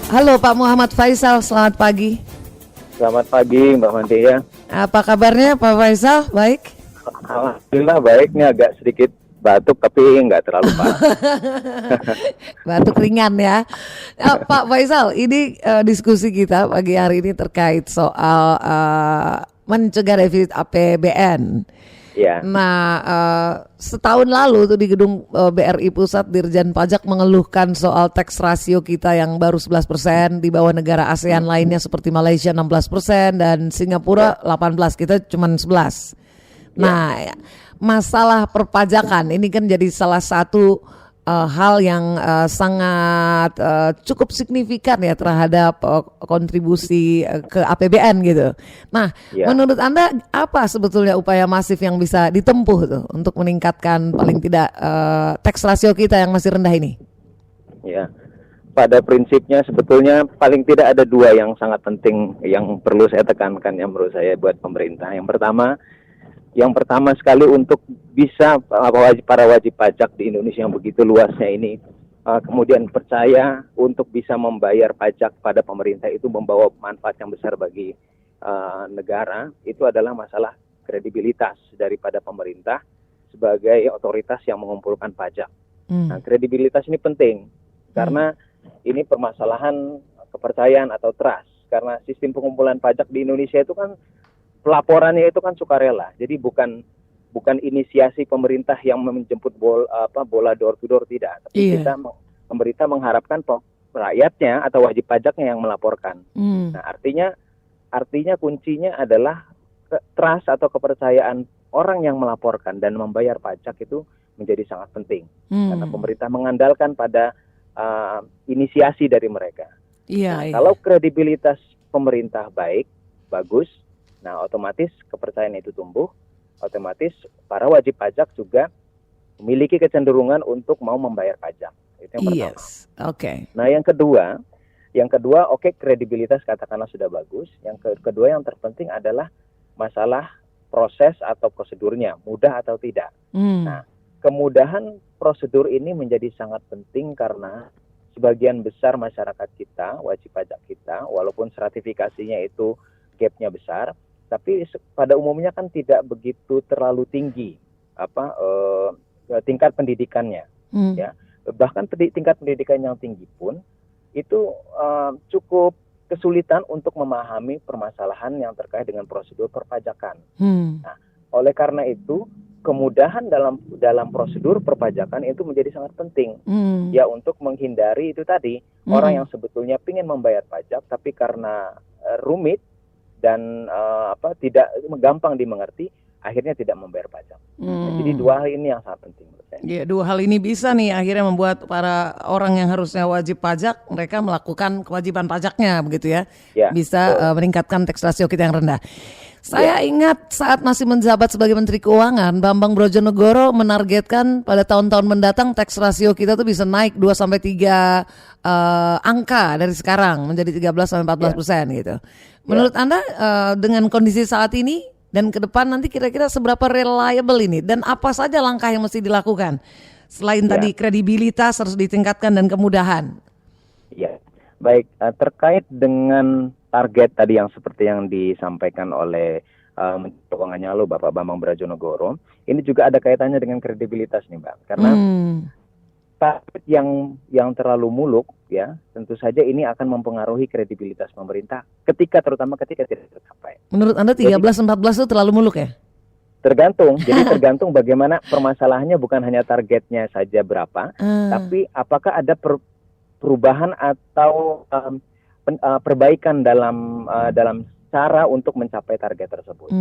Halo Pak Muhammad Faisal, selamat pagi. Selamat pagi Mbak Mantia. Apa kabarnya Pak Faisal? Baik? Alhamdulillah baiknya, agak sedikit batuk tapi nggak terlalu parah. Batuk ringan ya. Pak Faisal, ini diskusi kita pagi hari ini terkait soal mencegah defisit APBN. Ya. Nah, setahun lalu tuh di gedung BRI Pusat Dirjen Pajak mengeluhkan soal tax ratio kita yang baru 11%, di bawah negara ASEAN lainnya seperti Malaysia 16% dan Singapura 18%, kita cuma 11%. Nah, masalah perpajakan ini kan jadi salah satu hal yang sangat cukup signifikan ya terhadap kontribusi ke APBN gitu. Nah, menurut Anda apa sebetulnya upaya masif yang bisa ditempuh tuh untuk meningkatkan paling tidak tax ratio kita yang masih rendah ini? Ya, pada prinsipnya sebetulnya paling tidak ada dua yang sangat penting yang perlu saya tekankan yang menurut saya buat pemerintah. Yang pertama sekali untuk bisa para wajib pajak di Indonesia yang begitu luasnya ini kemudian percaya untuk bisa membayar pajak pada pemerintah itu membawa manfaat yang besar bagi negara, itu adalah masalah kredibilitas daripada pemerintah sebagai otoritas yang mengumpulkan pajak. Nah, kredibilitas ini penting karena ini permasalahan kepercayaan atau trust, karena sistem pengumpulan pajak di Indonesia itu kan pelaporannya itu kan sukarela, jadi bukan inisiasi pemerintah yang menjemput bola door to door, tidak. Tapi pemerintah mengharapkan rakyatnya atau wajib pajaknya yang melaporkan. Nah, artinya kuncinya adalah trust atau kepercayaan orang yang melaporkan dan membayar pajak itu menjadi sangat penting. Karena pemerintah mengandalkan pada inisiasi dari mereka. Kalau kredibilitas pemerintah bagus, nah otomatis kepercayaan itu tumbuh, otomatis para wajib pajak juga memiliki kecenderungan untuk mau membayar pajak. Itu yang pertama. Nah, yang kedua, kredibilitas katakanlah sudah bagus. Yang kedua yang terpenting adalah masalah proses atau prosedurnya, mudah atau tidak. Nah, kemudahan prosedur ini menjadi sangat penting karena sebagian besar masyarakat kita, wajib pajak kita, walaupun sertifikasinya itu gapnya besar, tapi pada umumnya kan tidak begitu terlalu tinggi tingkat pendidikannya, ya. Bahkan tingkat pendidikan yang tinggi pun itu cukup kesulitan untuk memahami permasalahan yang terkait dengan prosedur perpajakan. Nah, oleh karena itu kemudahan dalam prosedur perpajakan itu menjadi sangat penting, ya, untuk menghindari itu tadi orang yang sebetulnya ingin membayar pajak tapi karena rumit dan tidak gampang dimengerti, akhirnya tidak membayar pajak. Nah, jadi dua hal ini yang sangat penting menurut saya. Ya, dua hal ini bisa nih akhirnya membuat para orang yang harusnya wajib pajak, mereka melakukan kewajiban pajaknya begitu ya. Bisa meningkatkan tax ratio kita yang rendah. Saya ingat saat masih menjabat sebagai Menteri Keuangan, Bambang Brojonegoro menargetkan pada tahun-tahun mendatang tax ratio kita tuh bisa naik 2-3 angka dari sekarang menjadi 13-14% gitu. Menurut Anda dengan kondisi saat ini dan ke depan nanti kira-kira seberapa reliable ini dan apa saja langkah yang mesti dilakukan selain tadi kredibilitas harus ditingkatkan dan kemudahan? Ya, baik, terkait dengan target tadi yang seperti yang disampaikan oleh Menteri Keuangannya lalu Bapak Bambang Brojonegoro, ini juga ada kaitannya dengan kredibilitas nih Mbak, karena target yang terlalu muluk, ya, tentu saja ini akan mempengaruhi kredibilitas pemerintah terutama ketika tidak tercapai. Menurut Anda 13-14 itu terlalu muluk ya? Tergantung, jadi tergantung bagaimana permasalahannya, bukan hanya targetnya saja berapa, tapi apakah ada perubahan atau perbaikan dalam cara untuk mencapai target tersebut.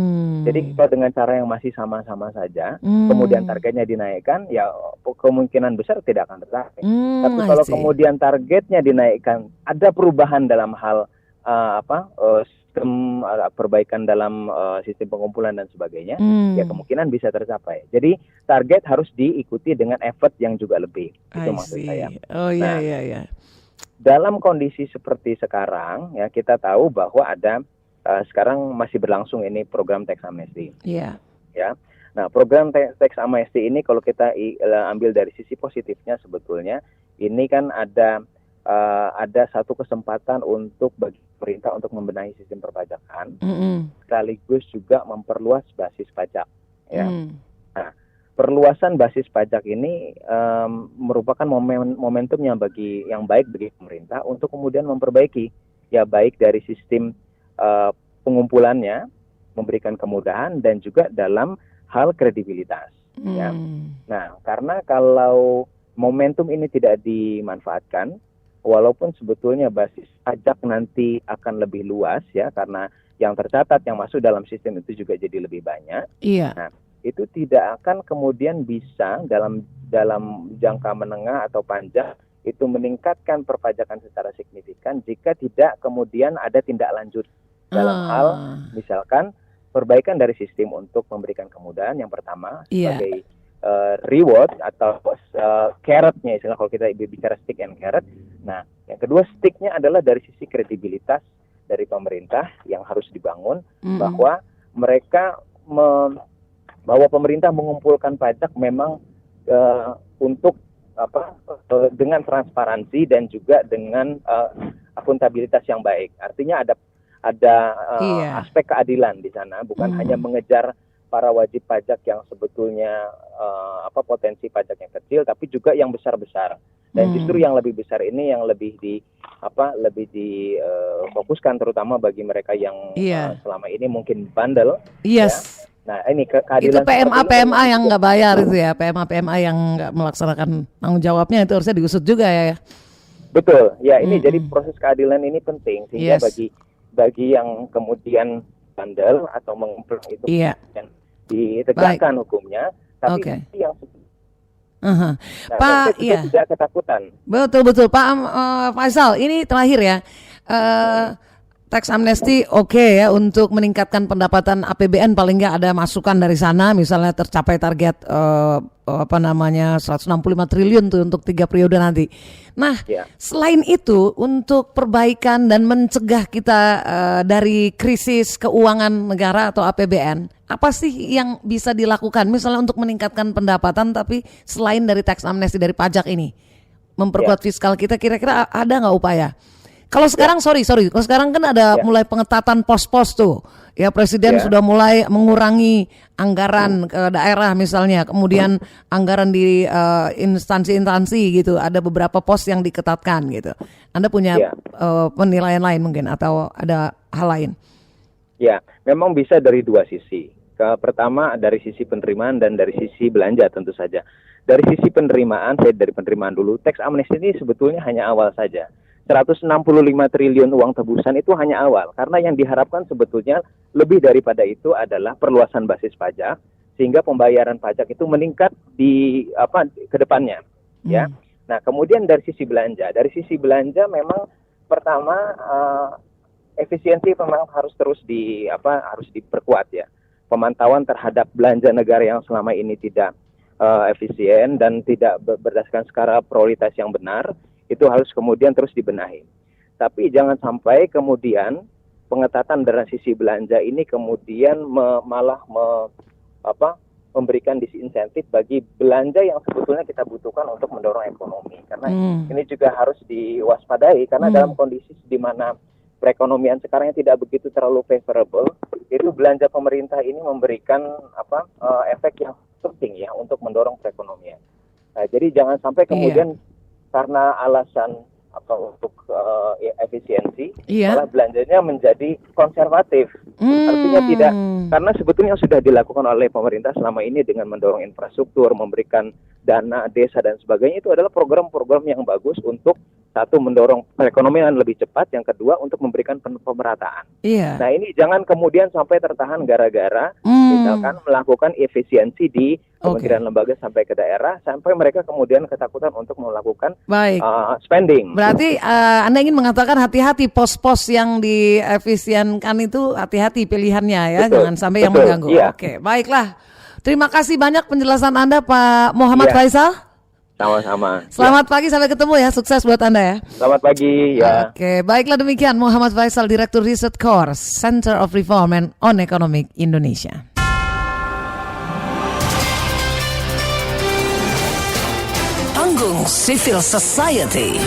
Jadi kalau dengan cara yang masih sama-sama saja, kemudian targetnya dinaikkan, ya kemungkinan besar tidak akan tercapai. Tapi kalau kemudian targetnya dinaikkan, ada perubahan dalam hal sistem perbaikan dalam sistem pengumpulan dan sebagainya, ya kemungkinan bisa tercapai. Jadi target harus diikuti dengan effort yang juga lebih. Itu maksud saya. Dalam kondisi seperti sekarang, ya, kita tahu bahwa ada sekarang masih berlangsung ini program tax amnesty. Ya. Nah, program tax amnesty ini kalau kita ambil dari sisi positifnya, sebetulnya ini kan ada ada satu kesempatan untuk bagi pemerintah untuk membenahi sistem perpajakan, sekaligus juga memperluas basis pajak. Ya. Nah, perluasan basis pajak ini merupakan momentum yang baik bagi pemerintah untuk kemudian memperbaiki, ya baik dari sistem pengumpulannya, memberikan kemudahan dan juga dalam hal kredibilitas. Ya. Nah, karena kalau momentum ini tidak dimanfaatkan, walaupun sebetulnya basis pajak nanti akan lebih luas ya, karena yang tercatat yang masuk dalam sistem itu juga jadi lebih banyak. Iya. Nah, itu tidak akan kemudian bisa dalam jangka menengah atau panjang itu meningkatkan perpajakan secara signifikan jika tidak kemudian ada tindak lanjut dalam hal misalkan perbaikan dari sistem untuk memberikan kemudahan yang pertama sebagai reward atau carrot-nya, istilah kalau kita bicara stick and carrot. Nah, yang kedua stick-nya adalah dari sisi kredibilitas dari pemerintah yang harus dibangun, bahwa mereka bahwa pemerintah mengumpulkan pajak memang untuk dengan transparansi dan juga dengan akuntabilitas yang baik. Artinya ada aspek keadilan di sana, bukan hanya mengejar para wajib pajak yang sebetulnya potensi pajaknya kecil, tapi juga yang besar-besar. Dan justru yang lebih besar ini yang lebih difokuskan terutama bagi mereka yang selama ini mungkin bandel. Yes. Ya. Nah, ini keadilan itu PMA yang nggak bayar itu ya, PMA yang nggak melaksanakan tanggung jawabnya itu harusnya diusut juga ya. Betul. Ya, ini jadi proses keadilan ini penting sehingga bagi yang kemudian bandel atau mengumpul itu ditegakkan hukumnya, tapi yang Pak, tidak ketakutan. Betul Pak Faisal, ini terakhir ya. Tax amnesty ya untuk meningkatkan pendapatan APBN, paling nggak ada masukan dari sana, misalnya tercapai target 165 triliun tuh untuk 3 periode nanti. Nah, selain itu untuk perbaikan dan mencegah kita dari krisis keuangan negara atau APBN, apa sih yang bisa dilakukan misalnya untuk meningkatkan pendapatan tapi selain dari tax amnesty dari pajak ini, memperkuat fiskal kita, kira-kira ada nggak upaya? Kalau sekarang kalau sekarang kan ada mulai pengetatan pos-pos tuh. Ya, Presiden sudah mulai mengurangi anggaran ke daerah misalnya, kemudian anggaran di instansi-instansi gitu. Ada beberapa pos yang diketatkan gitu. Anda punya penilaian lain mungkin atau ada hal lain? Ya, memang bisa dari dua sisi. Pertama dari sisi penerimaan dan dari sisi belanja tentu saja. Dari sisi penerimaan, saya dari penerimaan dulu. Tax amnesty ini sebetulnya hanya awal saja. 165 triliun uang tebusan itu hanya awal, karena yang diharapkan sebetulnya lebih daripada itu adalah perluasan basis pajak sehingga pembayaran pajak itu meningkat ke depannya, ya. Nah, kemudian dari sisi belanja memang pertama efisiensi memang harus terus harus diperkuat ya. Pemantauan terhadap belanja negara yang selama ini tidak efisien dan tidak berdasarkan skala prioritas yang benar, itu harus kemudian terus dibenahi. Tapi jangan sampai kemudian pengetatan dari sisi belanja ini kemudian malah memberikan disinsentif bagi belanja yang sebetulnya kita butuhkan untuk mendorong ekonomi. Karena ini juga harus diwaspadai, karena dalam kondisi di mana perekonomian sekarang yang tidak begitu terlalu favorable, itu belanja pemerintah ini memberikan efek yang penting ya untuk mendorong perekonomian. Nah, jadi jangan sampai kemudian karena alasan untuk efisiensi, malah belanjanya menjadi konservatif. Artinya tidak, karena sebetulnya sudah dilakukan oleh pemerintah selama ini dengan mendorong infrastruktur, memberikan dana desa dan sebagainya, itu adalah program-program yang bagus untuk satu mendorong perekonomian lebih cepat, yang kedua untuk memberikan pemerataan. Nah, ini jangan kemudian sampai tertahan gara-gara misalkan melakukan efisiensi di kementerian lembaga sampai ke daerah, sampai mereka kemudian ketakutan untuk melakukan spending. Berarti Anda ingin mengatakan hati-hati pos-pos yang diefisienkan itu, hati-hati pilihannya ya, jangan sampai yang mengganggu. Oke, baiklah. Terima kasih banyak penjelasan Anda Pak Muhammad Faisal. Sama-sama. Selamat pagi, sampai ketemu ya. Sukses buat Anda ya. Selamat pagi ya. Oke, baiklah demikian Muhammad Faisal, Direktur Riset Core, Center of Reform and on Economic Indonesia. Panggung Civil Society.